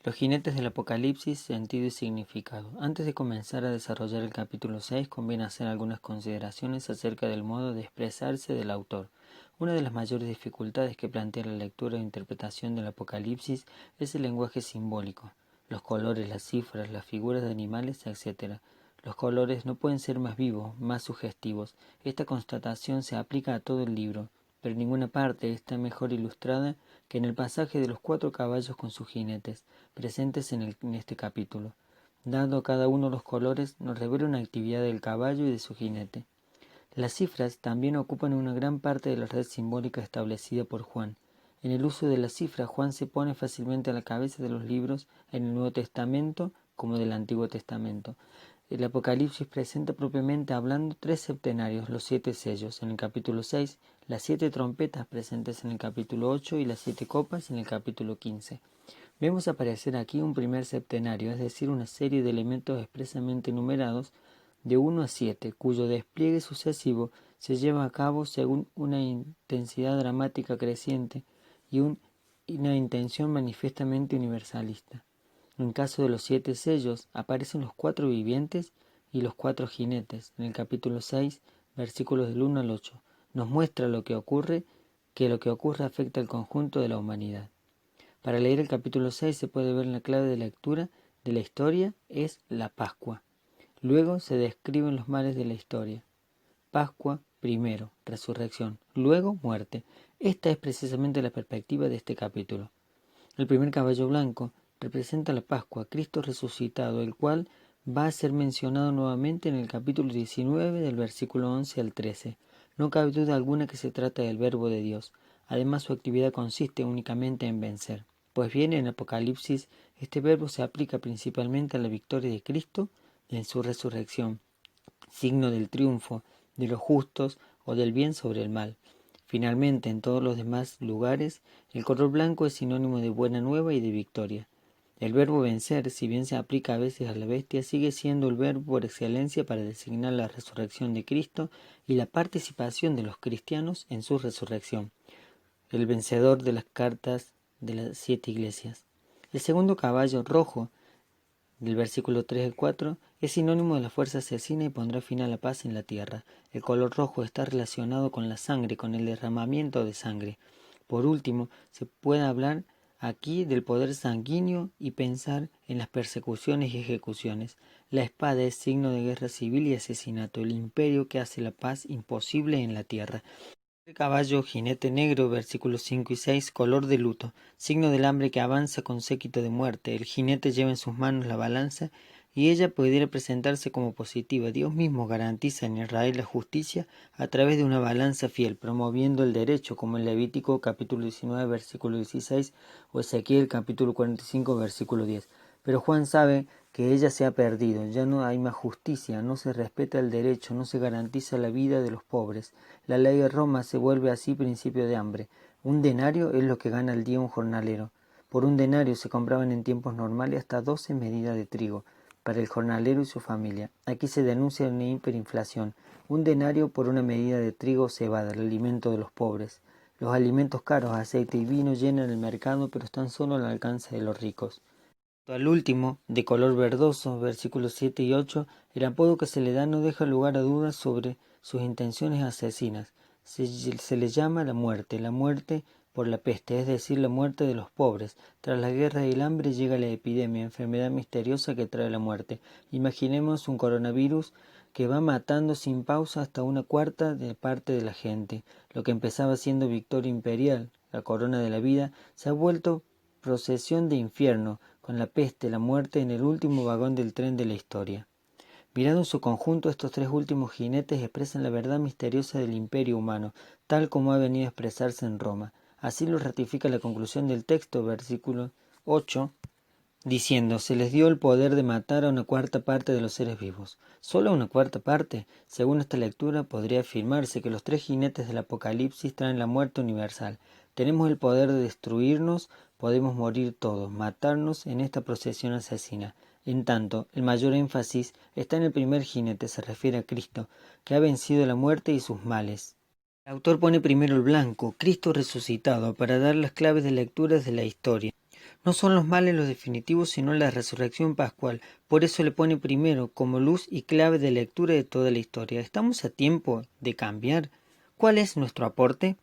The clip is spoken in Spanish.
Los jinetes del Apocalipsis, sentido y significado. Antes de comenzar a desarrollar el capítulo 6, conviene hacer algunas consideraciones acerca del modo de expresarse del autor. Una de las mayores dificultades que plantea la lectura e interpretación del Apocalipsis es el lenguaje simbólico. Los colores, las cifras, las figuras de animales, etc. Los colores no pueden ser más vivos, más sugestivos. Esta constatación se aplica a todo el libro, pero en ninguna parte está mejor ilustrada que en el pasaje de los 4 caballos con sus jinetes, presentes en este capítulo. Dado cada uno los colores, nos revela una actividad del caballo y de su jinete. Las cifras también ocupan una gran parte de la red simbólica establecida por Juan. En el uso de las cifras, Juan se pone fácilmente a la cabeza de los libros en el Nuevo Testamento como del Antiguo Testamento. El Apocalipsis presenta propiamente hablando 3 septenarios, los 7 sellos, en el capítulo 6, las 7 trompetas presentes en el capítulo 8 y las 7 copas en el capítulo 15. Vemos aparecer aquí un primer septenario, es decir, una serie de elementos expresamente numerados de 1 a 7, cuyo despliegue sucesivo se lleva a cabo según una intensidad dramática creciente y una intención manifiestamente universalista. En caso de los 7 sellos, aparecen los 4 vivientes y los 4 jinetes. En el capítulo 6, versículos del 1 al 8, nos muestra que lo que ocurre afecta al conjunto de la humanidad. Para leer el capítulo 6 se puede ver la clave de lectura de la historia es la Pascua. Luego se describen los males de la historia. Pascua, primero, resurrección, luego muerte. Esta es precisamente la perspectiva de este capítulo. El primer caballo blanco representa la Pascua, Cristo resucitado, el cual va a ser mencionado nuevamente en el capítulo 19 del versículo 11 al 13. No cabe duda alguna que se trata del Verbo de Dios. Además, su actividad consiste únicamente en vencer. Pues bien, en Apocalipsis, este verbo se aplica principalmente a la victoria de Cristo en su resurrección, signo del triunfo de los justos o del bien sobre el mal. Finalmente, en todos los demás lugares, el color blanco es sinónimo de buena nueva y de victoria. El verbo vencer, si bien se aplica a veces a la bestia, sigue siendo el verbo por excelencia para designar la resurrección de Cristo y la participación de los cristianos en su resurrección. El vencedor de las cartas de las 7 iglesias. El segundo caballo rojo, del versículo 3 al 4, es sinónimo de la fuerza asesina y pondrá fin a la paz en la tierra. El color rojo está relacionado con la sangre, con el derramamiento de sangre. Por último, se puede hablar aquí del poder sanguíneo y pensar en las persecuciones y ejecuciones. La espada es signo de guerra civil y asesinato, el imperio que hace la paz imposible en la tierra. El caballo, jinete negro, versículos 5 y 6, color de luto, signo del hambre que avanza con séquito de muerte. El jinete lleva en sus manos la balanza y ella pudiera presentarse como positiva. Dios mismo garantiza en Israel la justicia a través de una balanza fiel, promoviendo el derecho, como en Levítico capítulo 19, versículo 16 o Ezequiel capítulo 45, versículo 10. Pero Juan sabe que ella se ha perdido, ya no hay más justicia, no se respeta el derecho, no se garantiza la vida de los pobres. La ley de Roma se vuelve así principio de hambre. Un denario es lo que gana al día un jornalero. Por un denario se compraban en tiempos normales hasta 12 medidas de trigo para el jornalero y su familia. Aquí se denuncia una hiperinflación. Un denario por una medida de trigo o cebada, el alimento de los pobres. Los alimentos caros, aceite y vino llenan el mercado, pero están solo al alcance de los ricos. Al último, de color verdoso, versículos 7 y 8, el apodo que se le da no deja lugar a dudas sobre sus intenciones asesinas. Se le llama la muerte por la peste, es decir, la muerte de los pobres. Tras la guerra y el hambre llega la epidemia, enfermedad misteriosa que trae la muerte. Imaginemos un coronavirus que va matando sin pausa hasta una cuarta de parte de la gente. Lo que empezaba siendo victoria imperial, la corona de la vida, se ha vuelto procesión de infierno, con la peste, la muerte en el último vagón del tren de la historia. Mirado en su conjunto, estos 3 últimos jinetes expresan la verdad misteriosa del imperio humano, tal como ha venido a expresarse en Roma. Así lo ratifica la conclusión del texto, versículo 8, diciendo, se les dio el poder de matar a una cuarta parte de los seres vivos. Solo a una cuarta parte. Según esta lectura, podría afirmarse que los 3 jinetes del Apocalipsis traen la muerte universal. Tenemos el poder de destruirnos, podemos morir todos, matarnos en esta procesión asesina. En tanto, el mayor énfasis está en el primer jinete, se refiere a Cristo, que ha vencido la muerte y sus males. El autor pone primero el blanco, Cristo resucitado, para dar las claves de lecturas de la historia. No son los males los definitivos, sino la resurrección pascual. Por eso le pone primero como luz y clave de lectura de toda la historia. ¿Estamos a tiempo de cambiar? ¿Cuál es nuestro aporte?